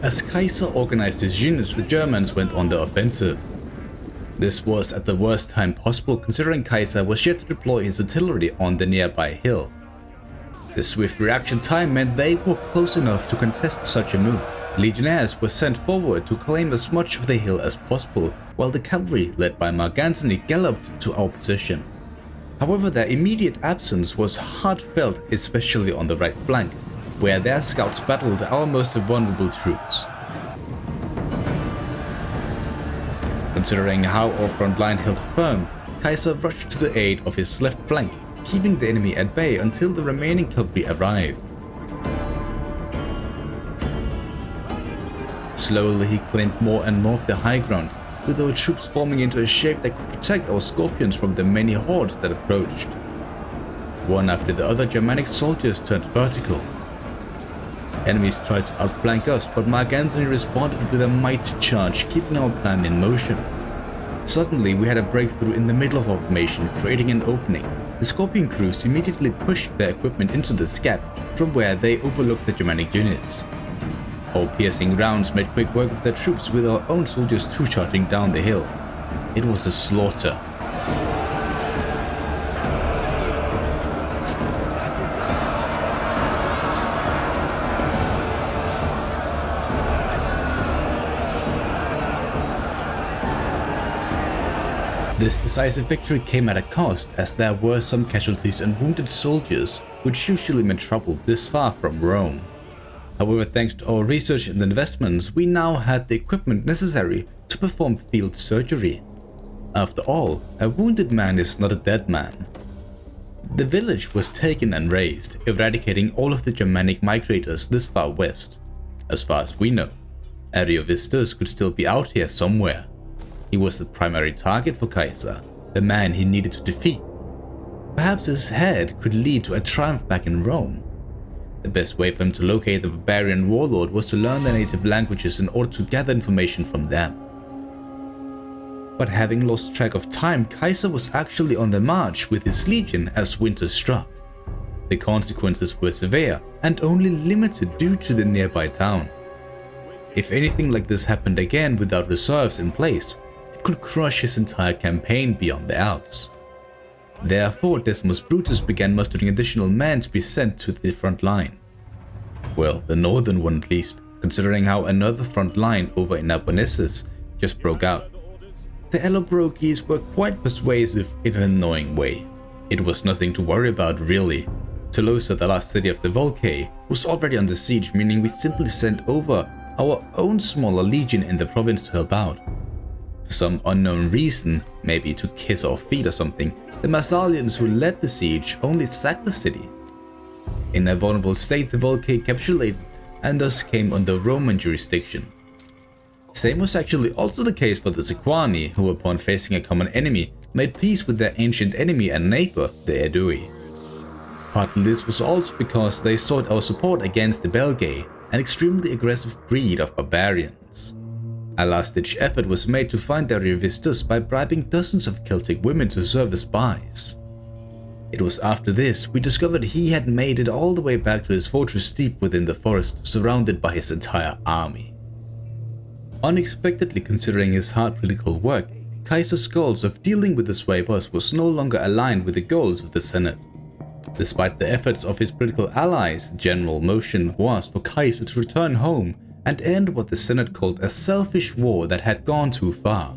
As Caesar organized his units, the Germans went on the offensive. This was at the worst time possible, considering Caesar was yet to deploy his artillery on the nearby hill. The swift reaction time meant they were close enough to contest such a move. Legionnaires were sent forward to claim as much of the hill as possible, while the cavalry, led by Mark Antony, galloped to our position. However, their immediate absence was hard felt, especially on the right flank, where their scouts battled our most vulnerable troops. Considering how our front line held firm, Caesar rushed to the aid of his left flank, keeping the enemy at bay until the remaining cavalry arrived. Slowly he claimed more and more of the high ground, with our troops forming into a shape that could protect our scorpions from the many hordes that approached. One after the other, Germanic soldiers turned vertical. Enemies tried to outflank us, but Mark Antony responded with a mighty charge, keeping our plan in motion. Suddenly we had a breakthrough in the middle of our formation, creating an opening. The Scorpion crews immediately pushed their equipment into this gap, from where they overlooked the Germanic units. Our piercing rounds made quick work of their troops, with our own soldiers too charging down the hill. It was a slaughter. This decisive victory came at a cost, as there were some casualties and wounded soldiers, which usually meant trouble this far from Rome. However, thanks to our research and investments, we now had the equipment necessary to perform field surgery. After all, a wounded man is not a dead man. The village was taken and razed, eradicating all of the Germanic migrators this far west. As far as we know, Ariovistus could still be out here somewhere. He was the primary target for Caesar, the man he needed to defeat. Perhaps his head could lead to a triumph back in Rome. The best way for him to locate the barbarian warlord was to learn their native languages in order to gather information from them. But having lost track of time, Caesar was actually on the march with his legion as winter struck. The consequences were severe and only limited due to the nearby town. If anything like this happened again without reserves in place, it could crush his entire campaign beyond the Alps. Therefore, Decimus Brutus began mustering additional men to be sent to the front line. Well, the northern one at least, considering how another front line over in Narbonensis just broke out. The Allobroges were quite persuasive in an annoying way. It was nothing to worry about really. Tolosa, the last city of the Volcae, was already under siege, meaning we simply sent over our own smaller legion in the province to help out. For some unknown reason, maybe to kiss our feet or something, the Massalians who led the siege only sacked the city. In a vulnerable state, the Volcae capitulated and thus came under Roman jurisdiction. Same was actually also the case for the Sequani, who upon facing a common enemy, made peace with their ancient enemy and neighbor, the Aedui. Partly this was also because they sought our support against the Belgae, an extremely aggressive breed of barbarians. A last-ditch effort was made to find Ariovistus by bribing dozens of Celtic women to serve as spies. It was after this we discovered he had made it all the way back to his fortress deep within the forest, surrounded by his entire army. Unexpectedly, considering his hard political work, Caesar's goals of dealing with the Suebers was no longer aligned with the goals of the Senate. Despite the efforts of his political allies, the general motion was for Caesar to return home and end what the Senate called a selfish war that had gone too far.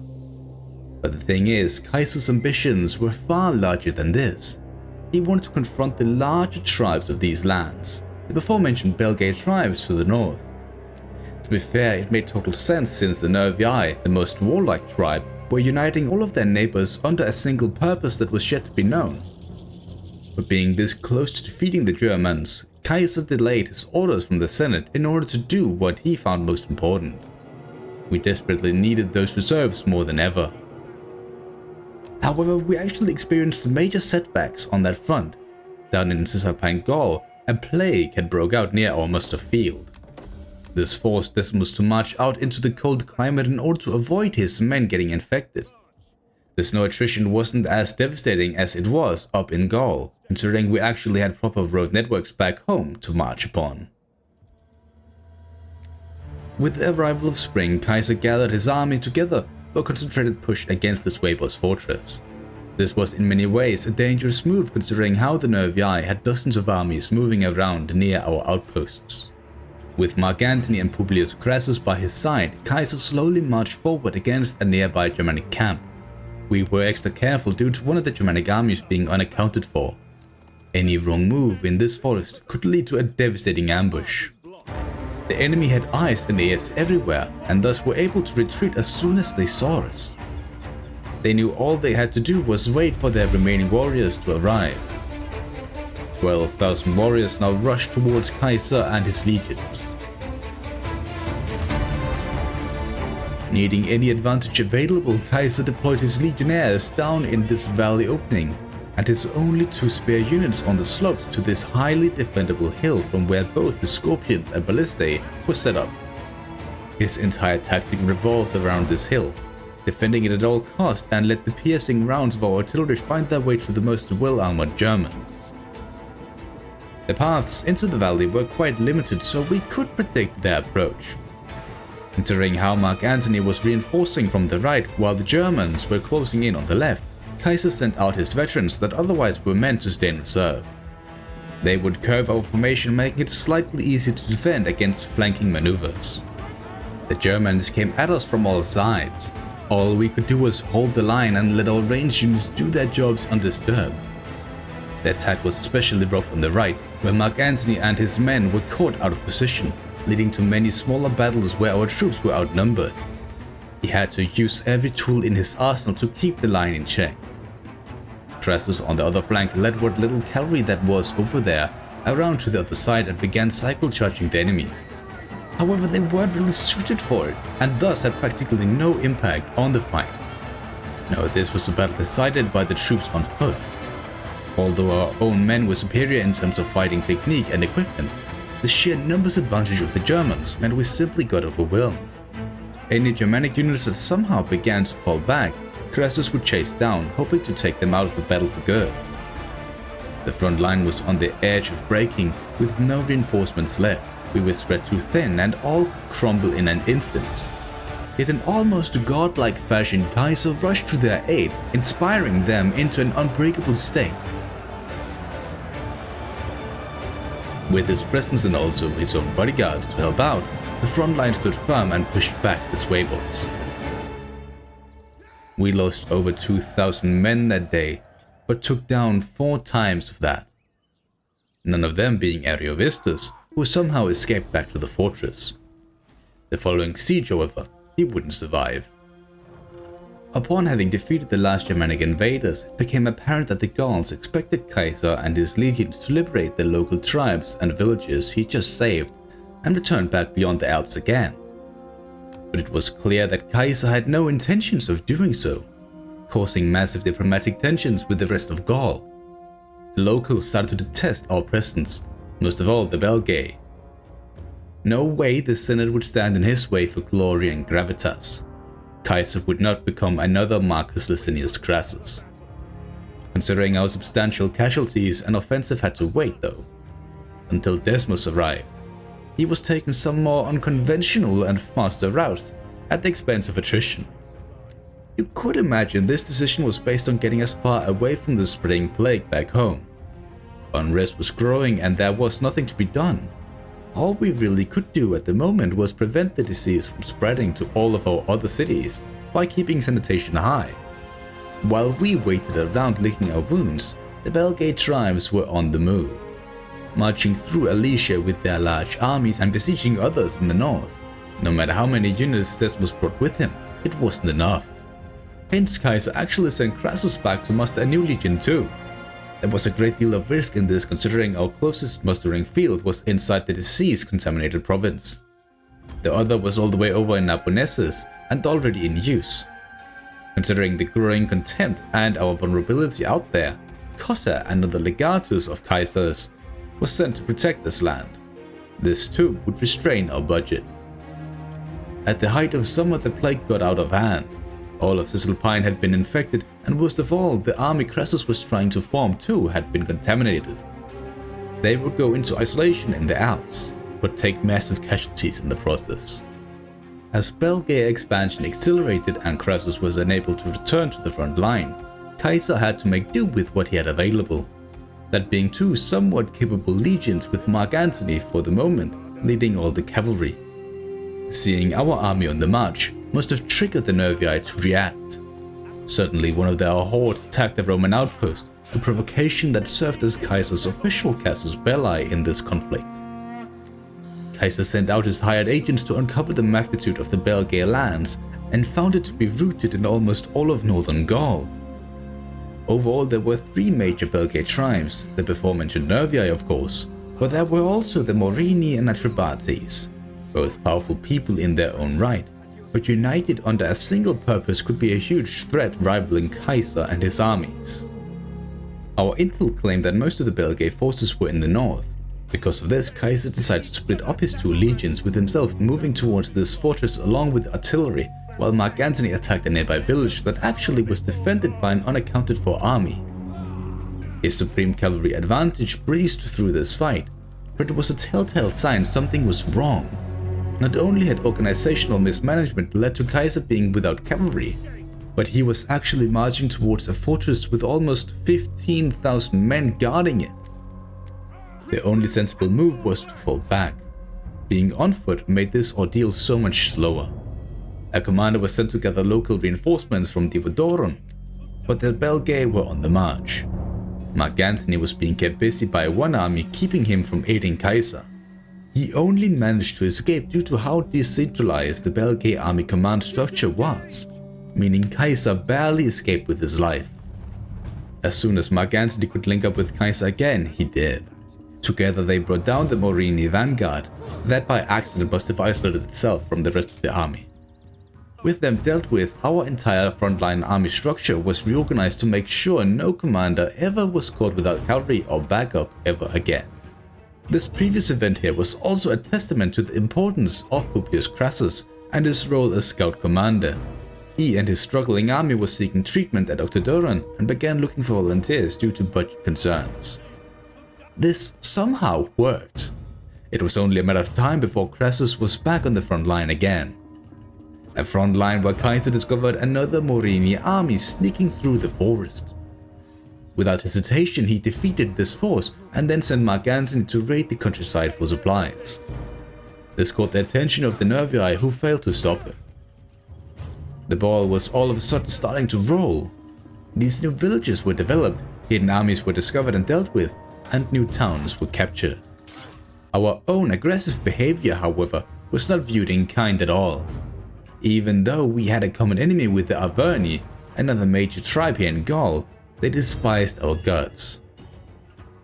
But the thing is, Caesar's ambitions were far larger than this. He wanted to confront the larger tribes of these lands, the before-mentioned Belgae tribes to the north. To be fair, it made total sense since the Nervii, the most warlike tribe, were uniting all of their neighbors under a single purpose that was yet to be known. But being this close to defeating the Germans, Caesar delayed his orders from the Senate in order to do what he found most important. We desperately needed those reserves more than ever. However, we actually experienced major setbacks on that front. Down in Cisalpine Gaul, a plague had broke out near our muster field. This forced Decimus to march out into the cold climate in order to avoid his men getting infected. The snow attrition wasn't as devastating as it was up in Gaul, considering we actually had proper road networks back home to march upon. With the arrival of spring, Caesar gathered his army together for a concentrated push against the Suebi's fortress. This was in many ways a dangerous move considering how the Nervii had dozens of armies moving around near our outposts. With Mark Antony and Publius Crassus by his side, Caesar slowly marched forward against a nearby Germanic camp. We were extra careful due to one of the Germanic armies being unaccounted for. Any wrong move in this forest could lead to a devastating ambush. The enemy had eyes and ears everywhere and thus were able to retreat as soon as they saw us. They knew all they had to do was wait for their remaining warriors to arrive. 12,000 warriors now rushed towards Caesar and his legions. Needing any advantage available, Caesar deployed his legionnaires down in this valley opening and his only 2 spear units on the slopes to this highly defendable hill from where both the scorpions and ballistae were set up. His entire tactic revolved around this hill, defending it at all costs and let the piercing rounds of our artillery find their way through the most well-armored Germans. The paths into the valley were quite limited, so we could predict their approach. Considering how Mark Antony was reinforcing from the right while the Germans were closing in on the left, Caesar sent out his veterans that otherwise were meant to stay in reserve. They would curve our formation, making it slightly easier to defend against flanking maneuvers. The Germans came at us from all sides. All we could do was hold the line and let our ranged units do their jobs undisturbed. The attack was especially rough on the right, where Mark Antony and his men were caught out of position, leading to many smaller battles where our troops were outnumbered. He had to use every tool in his arsenal to keep the line in check. Crassus on the other flank led what little cavalry that was over there around to the other side and began cycle charging the enemy. However, they weren't really suited for it and thus had practically no impact on the fight. Now, this was a battle decided by the troops on foot. Although our own men were superior in terms of fighting technique and equipment, the sheer numbers advantage of the Germans meant we simply got overwhelmed. Any Germanic units that somehow began to fall back, Crassus would chase down, hoping to take them out of the battle for good. The front line was on the edge of breaking, with no reinforcements left. We were spread too thin and all could crumble in an instant. Yet in almost godlike fashion, Caesar rushed to their aid, inspiring them into an unbreakable state. With his presence and also his own bodyguards to help out, the front line stood firm and pushed back the Suebos. We lost over 2,000 men that day, but took down 4 times of that. None of them being Ariovistus, who somehow escaped back to the fortress. The following siege, however, he wouldn't survive. Upon having defeated the last Germanic invaders, it became apparent that the Gauls expected Caesar and his legions to liberate the local tribes and villages he just saved and return back beyond the Alps again. But it was clear that Caesar had no intentions of doing so, causing massive diplomatic tensions with the rest of Gaul. The locals started to detest our presence, most of all the Belgae. No way the Senate would stand in his way for glory and gravitas. Caesar would not become another Marcus Licinius Crassus. Considering our substantial casualties, an offensive had to wait though, until Decimus arrived. He was taking some more unconventional and faster routes at the expense of attrition. You could imagine this decision was based on getting us far away from the spreading plague back home. Unrest was growing and there was nothing to be done. All we really could do at the moment was prevent the disease from spreading to all of our other cities by keeping sanitation high. While we waited around licking our wounds, the Belgae tribes were on the move, marching through Alesia with their large armies and besieging others in the north. No matter how many units Decimus brought with him, it wasn't enough. Hence Caesar actually sent Crassus back to muster a new legion too. There was a great deal of risk in this considering our closest mustering field was inside the disease-contaminated province. The other was all the way over in Narbonensis and already in use. Considering the growing contempt and our vulnerability out there, Cotta, another legatus of Caesar's, was sent to protect this land. This too would restrain our budget. At the height of summer, the plague got out of hand. All of Cisalpine had been infected, and worst of all, the army Crassus was trying to form too had been contaminated. They would go into isolation in the Alps, but take massive casualties in the process. As Belgae expansion accelerated and Crassus was unable to return to the front line, Caesar had to make do with what he had available. That being two somewhat capable legions with Mark Antony for the moment leading all the cavalry. Seeing our army on the march must have triggered the Nervii to react. Certainly one of their horde attacked the Roman outpost, a provocation that served as Caesar's official casus belli in this conflict. Caesar sent out his hired agents to uncover the magnitude of the Belgae lands and found it to be rooted in almost all of northern Gaul. Overall, there were three major Belgae tribes, the before-mentioned Nervii of course, but there were also the Morini and Atrebates, both powerful people in their own right, but united under a single purpose could be a huge threat rivaling Caesar and his armies. Our intel claimed that most of the Belgae forces were in the north. Because of this, Caesar decided to split up his two legions, with himself moving towards this fortress along with artillery, while Mark Antony attacked a nearby village that actually was defended by an unaccounted for army. His supreme cavalry advantage breezed through this fight, but it was a telltale sign something was wrong. Not only had organizational mismanagement led to Caesar being without cavalry, but he was actually marching towards a fortress with almost 15,000 men guarding it. The only sensible move was to fall back. Being on foot made this ordeal so much slower. A commander was sent to gather local reinforcements from Divodurum, but the Belgae were on the march. Mark Antony was being kept busy by one army, keeping him from aiding Caesar. He only managed to escape due to how decentralized the Belgae army command structure was, meaning Caesar barely escaped with his life. As soon as Mark Antony could link up with Caesar again, he did. Together they brought down the Morini vanguard, that by accident must have isolated itself from the rest of the army. With them dealt with, our entire frontline army structure was reorganized to make sure no commander ever was caught without cavalry or backup ever again. This previous event here was also a testament to the importance of Publius Crassus and his role as scout commander. He and his struggling army were seeking treatment at Octodoron and began looking for volunteers due to budget concerns. This somehow worked. It was only a matter of time before Crassus was back on the front line again. A front line where Caesar discovered another Morini army sneaking through the forest. Without hesitation, he defeated this force and then sent Mark Antony to raid the countryside for supplies. This caught the attention of the Nervii, who failed to stop him. The ball was all of a sudden starting to roll. These new villages were developed, hidden armies were discovered and dealt with, and new towns were captured. Our own aggressive behavior, however, was not viewed in kind at all. Even though we had a common enemy with the Arverni, another major tribe here in Gaul, they despised our guts.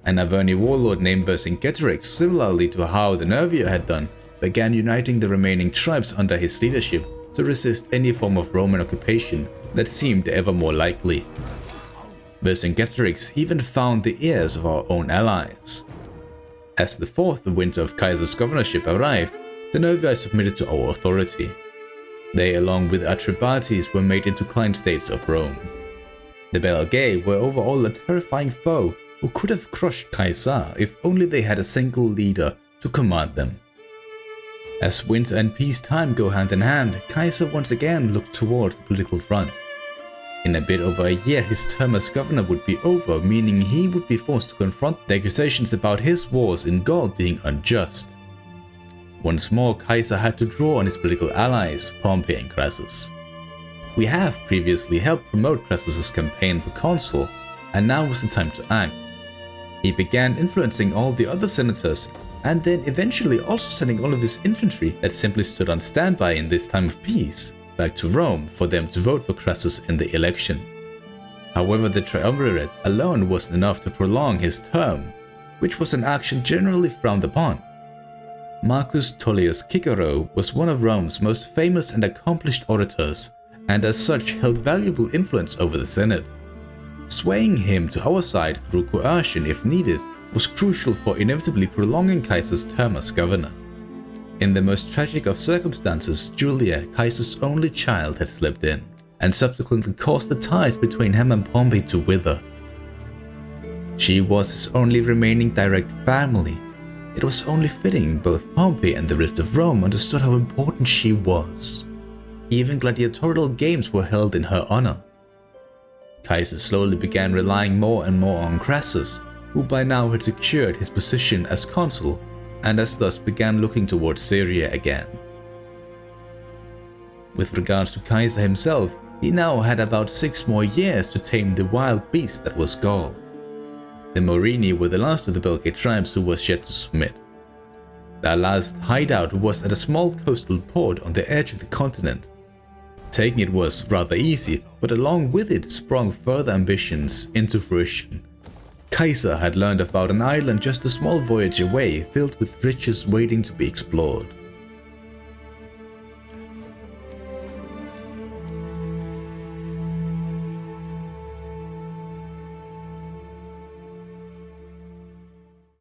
An Arverni warlord named Vercingetorix, similarly to how the Nervii had done, began uniting the remaining tribes under his leadership to resist any form of Roman occupation that seemed ever more likely. Vercingetorix even found the ears of our own allies. As the fourth winter of Caesar's governorship arrived, the Nervii submitted to our authority. They, along with Atrebates, were made into client states of Rome. The Belgae were overall a terrifying foe who could have crushed Caesar if only they had a single leader to command them. As winter and peacetime go hand in hand, Caesar once again looked towards the political front. In a bit over a year, his term as governor would be over, meaning he would be forced to confront the accusations about his wars in Gaul being unjust. Once more, Caesar had to draw on his political allies, Pompey and Crassus. We have previously helped promote Crassus's campaign for consul, and now was the time to act. He began influencing all the other senators, and then eventually also sending all of his infantry that simply stood on standby in this time of peace back to Rome for them to vote for Crassus in the election. However, the triumvirate alone wasn't enough to prolong his term, which was an action generally frowned upon. Marcus Tullius Cicero was one of Rome's most famous and accomplished orators, and as such held valuable influence over the Senate. Swaying him to our side through coercion if needed was crucial for inevitably prolonging Caesar's term as governor. In the most tragic of circumstances, Julia, Caesar's only child, had slipped in, and subsequently caused the ties between him and Pompey to wither. She was his only remaining direct family, it was only fitting both Pompey and the rest of Rome understood how important she was. Even gladiatorial games were held in her honor. Caesar slowly began relying more and more on Crassus, who by now had secured his position as consul, and as thus began looking towards Syria again. With regards to Caesar himself, he now had about 6 more years to tame the wild beast that was Gaul. The Morini were the last of the Belgae tribes who was yet to submit. Their last hideout was at a small coastal port on the edge of the continent. Taking it was rather easy, but along with it sprung further ambitions into fruition. Caesar had learned about an island just a small voyage away filled with riches waiting to be explored.